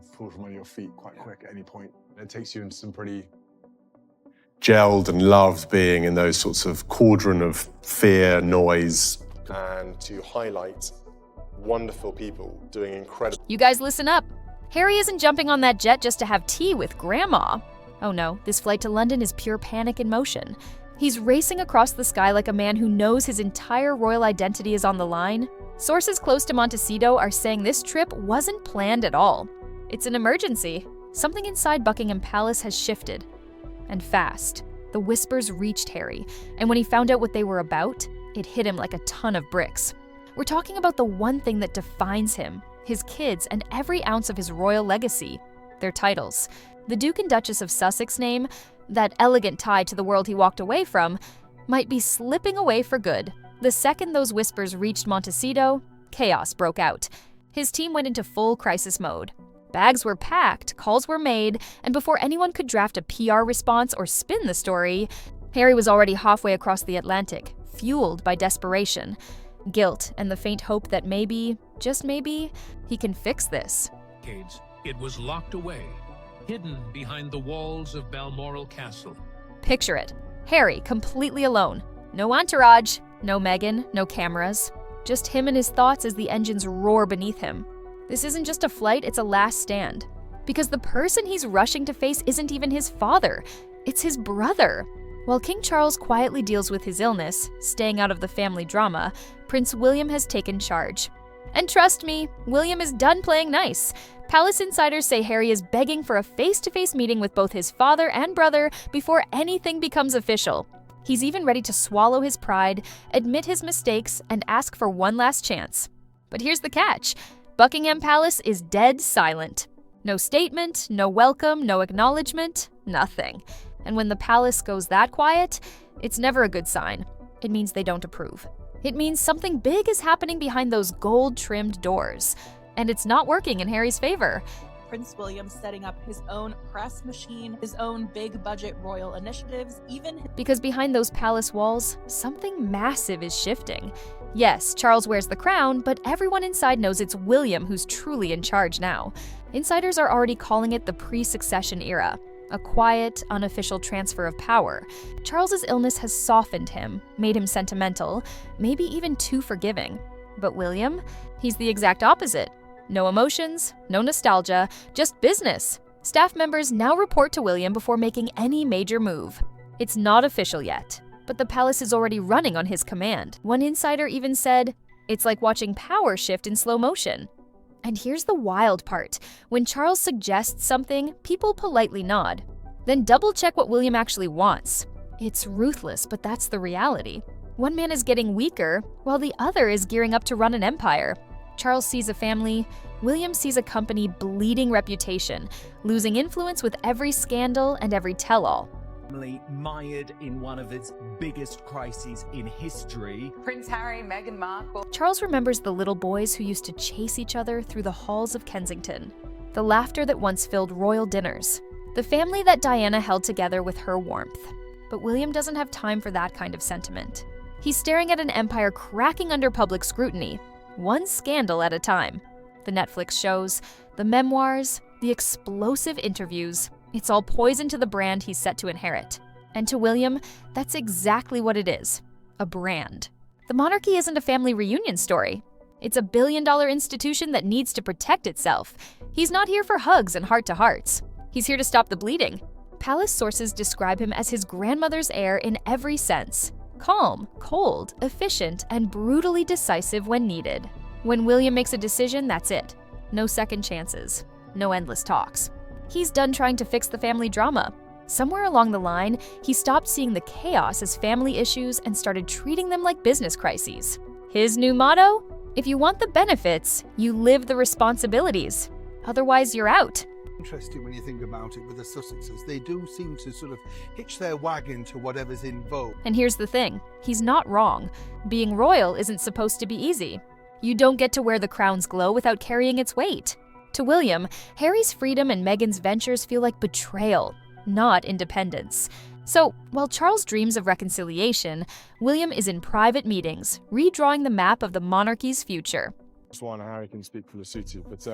fall from under your feet quite quick at any point. It takes you into some pretty gelled and loved being in those sorts of cauldron of fear, noise, and to highlight wonderful people doing incredible. You guys listen up. Harry isn't jumping on that jet just to have tea with Grandma. Oh no, this flight to London is pure panic in motion. He's racing across the sky like a man who knows his entire royal identity is on the line. Sources close to Montecito are saying this trip wasn't planned at all. It's an emergency. Something inside Buckingham Palace has shifted. And fast. The whispers reached Harry, and when he found out what they were about, it hit him like a ton of bricks. We're talking about the one thing that defines him, his kids, and every ounce of his royal legacy, their titles. The Duke and Duchess of Sussex name, that elegant tie to the world he walked away from, might be slipping away for good. The second those whispers reached Montecito, chaos broke out. His team went into full crisis mode. Bags were packed, calls were made, and before anyone could draft a PR response or spin the story, Harry was already halfway across the Atlantic, fueled by desperation, guilt, and the faint hope that maybe, just maybe, he can fix this. It was locked away, hidden behind the walls of Balmoral Castle. Picture it. Harry, completely alone. No entourage, no Meghan, no cameras. Just him and his thoughts as the engines roar beneath him. This isn't just a flight, it's a last stand. Because the person he's rushing to face isn't even his father, it's his brother. While King Charles quietly deals with his illness, staying out of the family drama, Prince William has taken charge. And trust me, William is done playing nice. Palace insiders say Harry is begging for a face-to-face meeting with both his father and brother before anything becomes official. He's even ready to swallow his pride, admit his mistakes, and ask for one last chance. But here's the catch. Buckingham Palace is dead silent. No statement, no welcome, no acknowledgement, nothing. And when the palace goes that quiet, it's never a good sign. It means they don't approve. It means something big is happening behind those gold-trimmed doors. And it's not working in Harry's favor. Prince William setting up his own press machine, his own big-budget royal initiatives, Because behind those palace walls, something massive is shifting. Yes, Charles wears the crown, but everyone inside knows it's William who's truly in charge now. Insiders are already calling it the pre-succession era. A quiet, unofficial transfer of power. Charles's illness has softened him, made him sentimental, maybe even too forgiving. But William? He's the exact opposite. No emotions, no nostalgia, just business. Staff members now report to William before making any major move. It's not official yet, but the palace is already running on his command. One insider even said, it's like watching power shift in slow motion. And here's the wild part. When Charles suggests something, people politely nod. Then double-check what William actually wants. It's ruthless, but that's the reality. One man is getting weaker, while the other is gearing up to run an empire. Charles sees a family, William sees a company bleeding reputation, losing influence with every scandal and every tell-all. Mired in one of its biggest crises in history. Prince Harry, Meghan Markle. Charles remembers the little boys who used to chase each other through the halls of Kensington, the laughter that once filled royal dinners, the family that Diana held together with her warmth. But William doesn't have time for that kind of sentiment. He's staring at an empire cracking under public scrutiny, one scandal at a time. The Netflix shows, the memoirs, the explosive interviews, it's all poison to the brand he's set to inherit. And to William, that's exactly what it is, a brand. The monarchy isn't a family reunion story. It's a billion-dollar institution that needs to protect itself. He's not here for hugs and heart-to-hearts. He's here to stop the bleeding. Palace sources describe him as his grandmother's heir in every sense. Calm, cold, efficient, and brutally decisive when needed. When William makes a decision, that's it. No second chances. No endless talks. He's done trying to fix the family drama. Somewhere along the line, he stopped seeing the chaos as family issues and started treating them like business crises. His new motto? If you want the benefits, you live the responsibilities. Otherwise, you're out. Interesting when you think about it with the Sussexes. They do seem to sort of hitch their wagon to whatever's in vogue. And here's the thing, he's not wrong. Being royal isn't supposed to be easy. You don't get to wear the crown's glow without carrying its weight. To William, Harry's freedom and Meghan's ventures feel like betrayal, not independence. So, while Charles dreams of reconciliation, William is in private meetings, redrawing the map of the monarchy's future. That's one Harry can speak for the suitor, but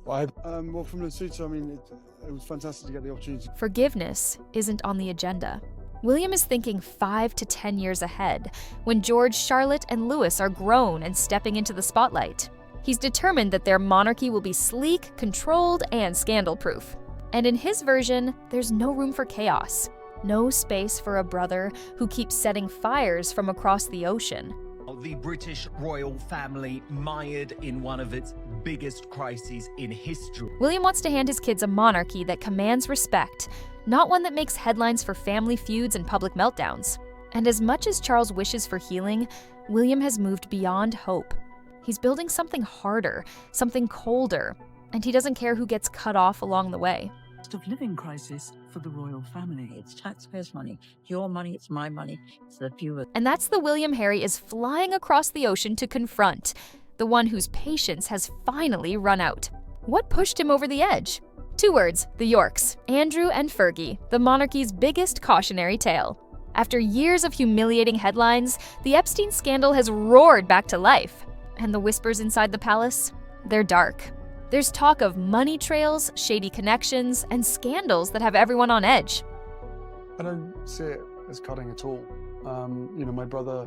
Well, from the suitor, I mean, it was fantastic to get the opportunity. Forgiveness isn't on the agenda. William is thinking 5 to 10 years ahead, when George, Charlotte, and Louis are grown and stepping into the spotlight. He's determined that their monarchy will be sleek, controlled, and scandal-proof. And in his version, there's no room for chaos. No space for a brother who keeps setting fires from across the ocean. The British royal family mired in one of its biggest crises in history. William wants to hand his kids a monarchy that commands respect, not one that makes headlines for family feuds and public meltdowns. And as much as Charles wishes for healing, William has moved beyond hope. He's building something harder, something colder, and he doesn't care who gets cut off along the way. Cost of living crisis for the royal family. It's taxpayers' money. Your money, it's my money. It's the viewers. And that's the William Harry is flying across the ocean to confront, the one whose patience has finally run out. What pushed him over the edge? 2 words, the Yorks, Andrew and Fergie, the monarchy's biggest cautionary tale. After years of humiliating headlines, the Epstein scandal has roared back to life. And the whispers inside the palace? They're dark. There's talk of money trails, shady connections, and scandals that have everyone on edge. I don't see it as cutting at all. My brother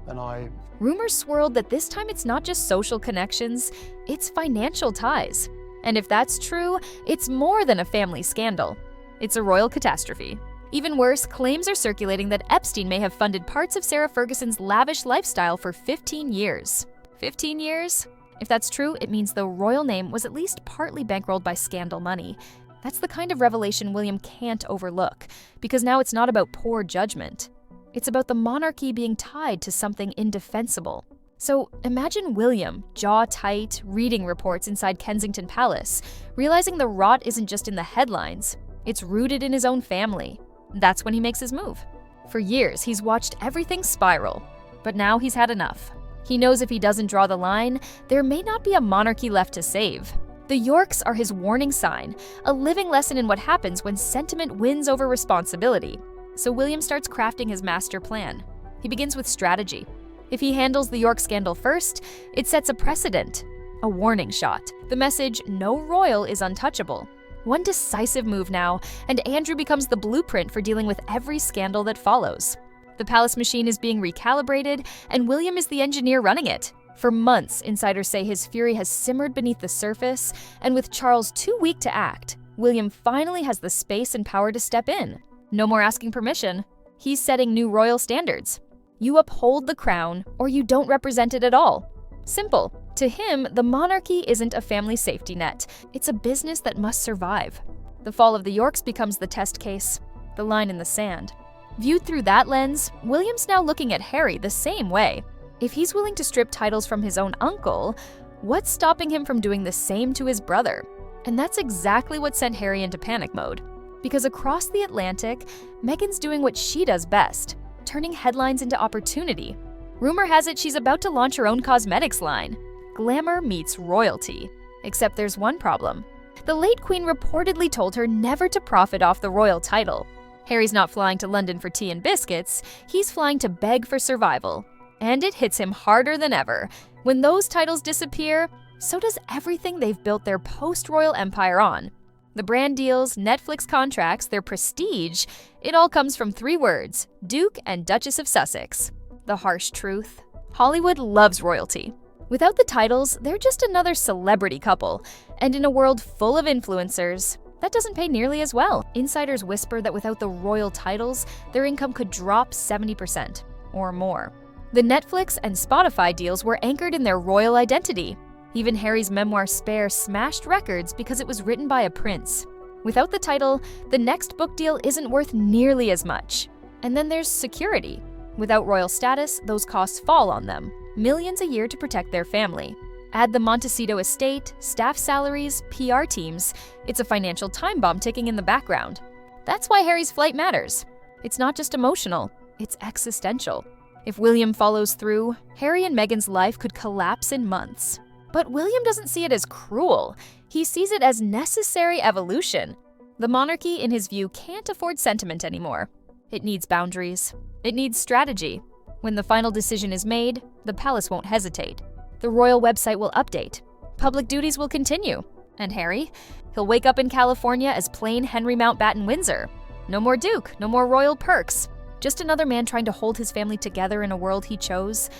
and I... Rumors swirled that this time it's not just social connections, it's financial ties. And if that's true, it's more than a family scandal. It's a royal catastrophe. Even worse, claims are circulating that Epstein may have funded parts of Sarah Ferguson's lavish lifestyle for 15 years. 15 years? If that's true, it means the royal name was at least partly bankrolled by scandal money. That's the kind of revelation William can't overlook, because now it's not about poor judgment. It's about the monarchy being tied to something indefensible. So imagine William, jaw tight, reading reports inside Kensington Palace, realizing the rot isn't just in the headlines, it's rooted in his own family. That's when he makes his move. For years, he's watched everything spiral, but now he's had enough. He knows if he doesn't draw the line, there may not be a monarchy left to save. The Yorks are his warning sign, a living lesson in what happens when sentiment wins over responsibility. So William starts crafting his master plan. He begins with strategy. If he handles the York scandal first, it sets a precedent, a warning shot. The message, no royal is untouchable. One decisive move now, and Andrew becomes the blueprint for dealing with every scandal that follows. The palace machine is being recalibrated, and William is the engineer running it. For months, insiders say his fury has simmered beneath the surface, and with Charles too weak to act, William finally has the space and power to step in. No more asking permission. He's setting new royal standards. You uphold the crown, or you don't represent it at all. Simple. To him, the monarchy isn't a family safety net. It's a business that must survive. The fall of the Yorks becomes the test case, the line in the sand. Viewed through that lens, William's now looking at Harry the same way. If he's willing to strip titles from his own uncle, what's stopping him from doing the same to his brother? And that's exactly what sent Harry into panic mode. Because across the Atlantic, Meghan's doing what she does best, turning headlines into opportunity. Rumor has it she's about to launch her own cosmetics line. Glamour meets royalty. Except there's one problem. The late queen reportedly told her never to profit off the royal title. Harry's not flying to London for tea and biscuits, he's flying to beg for survival. And it hits him harder than ever. When those titles disappear, so does everything they've built their post-royal empire on. The brand deals, Netflix contracts, their prestige, it all comes from 3 words, Duke and Duchess of Sussex. The harsh truth. Hollywood loves royalty. Without the titles, they're just another celebrity couple. And in a world full of influencers, that doesn't pay nearly as well. Insiders whisper that without the royal titles, their income could drop 70% or more. The Netflix and Spotify deals were anchored in their royal identity. Even Harry's memoir Spare smashed records because it was written by a prince. Without the title, the next book deal isn't worth nearly as much. And then there's security. Without royal status, those costs fall on them. Millions a year to protect their family. Add the Montecito estate, staff salaries, PR teams, it's a financial time bomb ticking in the background. That's why Harry's flight matters. It's not just emotional, it's existential. If William follows through, Harry and Meghan's life could collapse in months. But William doesn't see it as cruel. He sees it as necessary evolution. The monarchy, in his view, can't afford sentiment anymore. It needs boundaries. It needs strategy. When the final decision is made, the palace won't hesitate. The royal website will update. Public duties will continue. And Harry? He'll wake up in California as plain Henry Mountbatten Windsor. No more Duke, no more royal perks. Just another man trying to hold his family together in a world he chose,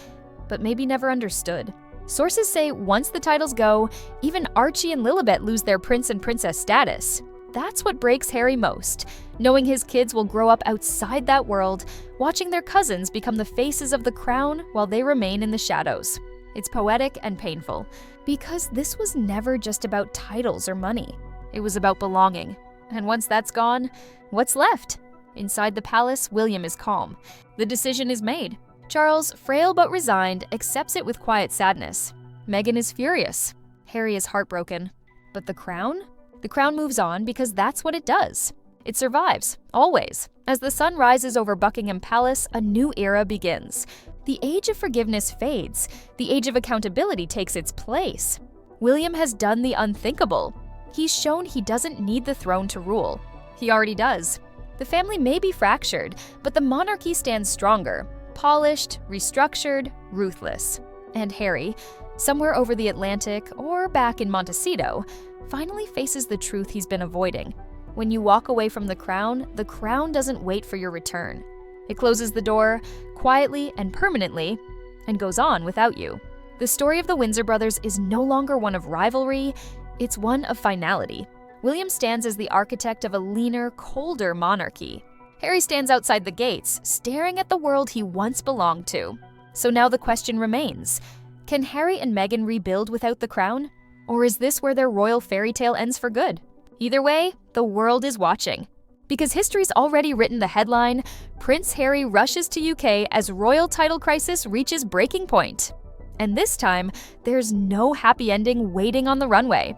but maybe never understood. Sources say once the titles go, even Archie and Lilibet lose their prince and princess status. That's what breaks Harry most, knowing his kids will grow up outside that world, watching their cousins become the faces of the crown while they remain in the shadows. It's poetic and painful, because this was never just about titles or money. It was about belonging. And once that's gone, what's left? Inside the palace, William is calm. The decision is made. Charles, frail but resigned, accepts it with quiet sadness. Meghan is furious. Harry is heartbroken. But the crown? The crown moves on because that's what it does. It survives, always. As the sun rises over Buckingham Palace, a new era begins. The age of forgiveness fades. The age of accountability takes its place. William has done the unthinkable. He's shown he doesn't need the throne to rule. He already does. The family may be fractured, but the monarchy stands stronger, polished, restructured, ruthless. And Harry, somewhere over the Atlantic or back in Montecito, finally faces the truth he's been avoiding. When you walk away from the crown doesn't wait for your return. It closes the door, quietly and permanently, and goes on without you. The story of the Windsor brothers is no longer one of rivalry, it's one of finality. William stands as the architect of a leaner, colder monarchy. Harry stands outside the gates, staring at the world he once belonged to. So now the question remains, can Harry and Meghan rebuild without the crown? Or is this where their royal fairy tale ends for good? Either way, the world is watching. Because history's already written the headline, Prince Harry rushes to UK as royal title crisis reaches breaking point. And this time, there's no happy ending waiting on the runway.